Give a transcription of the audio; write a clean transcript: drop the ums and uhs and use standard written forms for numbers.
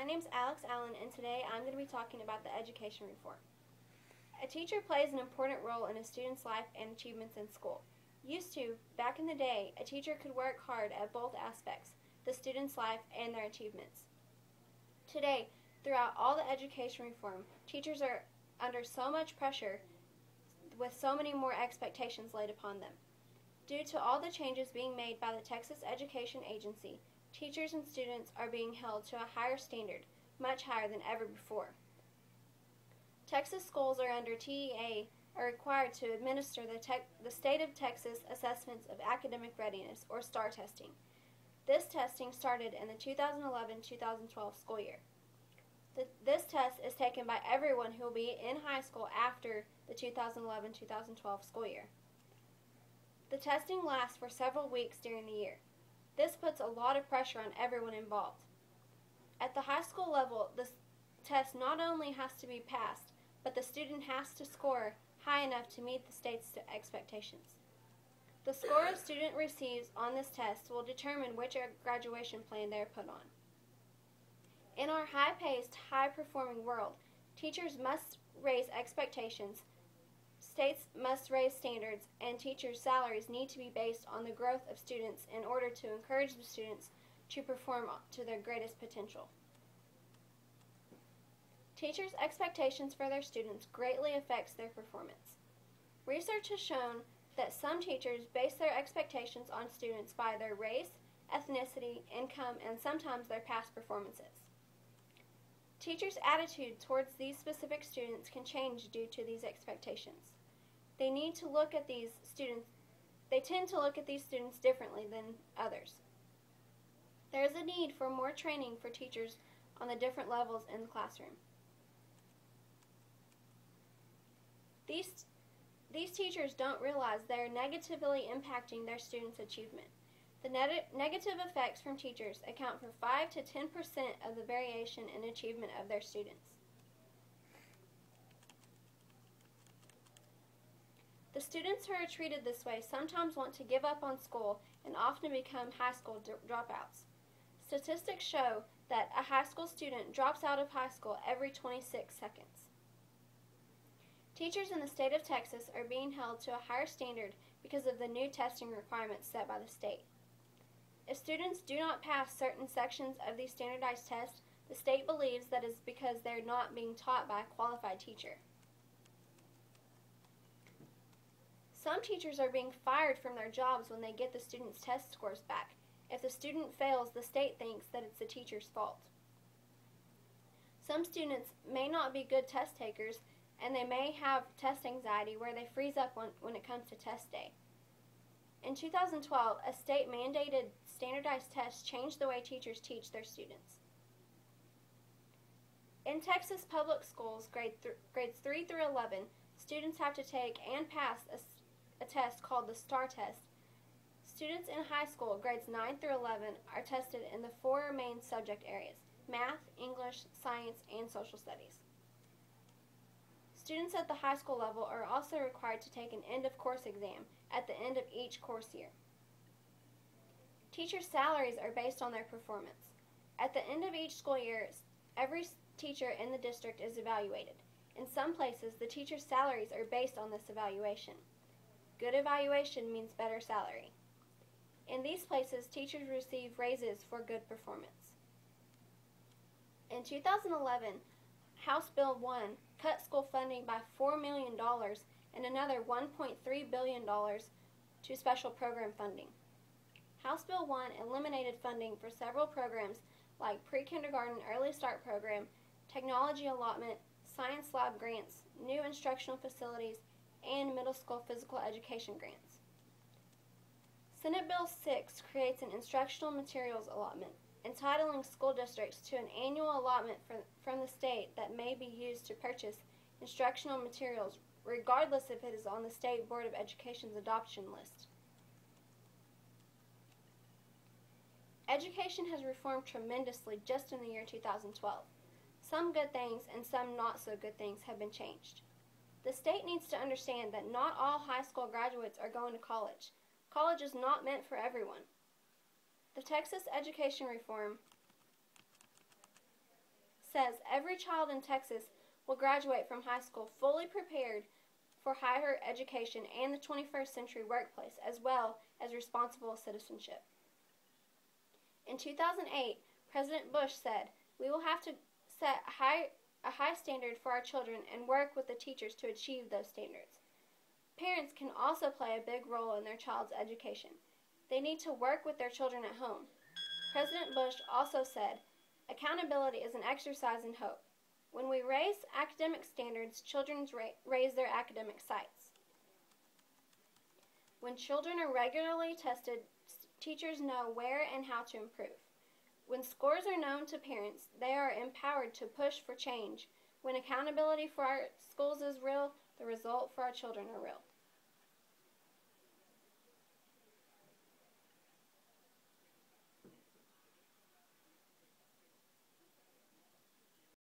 name's Alex Allen, and today I'm going to be talking about the education reform. A teacher plays an important role in a student's life and achievements in school. Used to, back in the day, a teacher could work hard at both aspects, the student's life and their achievements. Today, throughout all the education reform, teachers are under so much pressure with so many more expectations laid upon them. Due to all the changes being made by the Texas Education Agency, teachers and students are being held to a higher standard, much higher than ever before. Texas schools are under TEA are required to administer the State of Texas Assessments of Academic Readiness, or STAR testing. This testing started in the 2011-2012 school year. This test is taken by everyone who will be in high school after the 2011-2012 school year. The testing lasts for several weeks during the year. This puts a lot of pressure on everyone involved. At the high school level, this test not only has to be passed, but the student has to score high enough to meet the state's expectations. The score a student receives on this test will determine which graduation plan they are put on. In our high-paced, high-performing world, teachers must raise expectations, states must raise standards, and teachers' salaries need to be based on the growth of students in order to encourage the students to perform to their greatest potential. Teachers' expectations for their students greatly affects their performance. Research has shown that some teachers base their expectations on students by their race, ethnicity, income, and sometimes their past performances. Teachers' attitude towards these specific students can change due to these expectations. They tend to look at these students differently than others. There is a need for more training for teachers on the different levels in the classroom. These teachers don't realize they are negatively impacting their students' achievement. The negative effects from teachers account for 5 to 10% of the variation in achievement of their students. The students who are treated this way sometimes want to give up on school and often become high school dropouts. Statistics show that a high school student drops out of high school every 26 seconds. Teachers in the state of Texas are being held to a higher standard because of the new testing requirements set by the state. If students do not pass certain sections of these standardized tests, the state believes that is because they are not being taught by a qualified teacher. Some teachers are being fired from their jobs when they get the students' test scores back. If the student fails, the state thinks that it's the teacher's fault. Some students may not be good test takers, and they may have test anxiety where they freeze up when it comes to test day. In 2012, a state-mandated standardized test changed the way teachers teach their students. In Texas public schools, grades 3 through 11, students have to take and pass a test called the STAR test. Students in high school, grades 9 through 11, are tested in the 4 main subject areas: math, English, science, and social studies. Students at the high school level are also required to take an end-of-course exam at the end of each course year. Teachers' salaries are based on their performance. At the end of each school year, every teacher in the district is evaluated. In some places, the teachers' salaries are based on this evaluation. Good evaluation means better salary. In these places, teachers receive raises for good performance. In 2011, House Bill 1 cut school funding by $4 million and another $1.3 billion to special program funding. House Bill 1 eliminated funding for several programs like pre-kindergarten early start program, technology allotment, science lab grants, new instructional facilities, and middle school physical education grants. Senate Bill 6 creates an instructional materials allotment, entitling school districts to an annual allotment from the state that may be used to purchase instructional materials regardless if it is on the State Board of Education's adoption list. Education has reformed tremendously just in the year 2012. Some good things and some not so good things have been changed. The state needs to understand that not all high school graduates are going to college. College is not meant for everyone. The Texas education reform says every child in Texas will graduate from high school fully prepared for higher education and the 21st century workplace, as well as responsible citizenship. In 2008, President Bush said, "We will have to set a high standard for our children and work with the teachers to achieve those standards." Parents can also play a big role in their child's education. They need to work with their children at home. President Bush also said, "Accountability is an exercise in hope. When we raise academic standards, children raise their academic sights." When children are regularly tested, teachers know where and how to improve. When scores are known to parents, they are empowered to push for change. When accountability for our schools is real, the result for our children are real.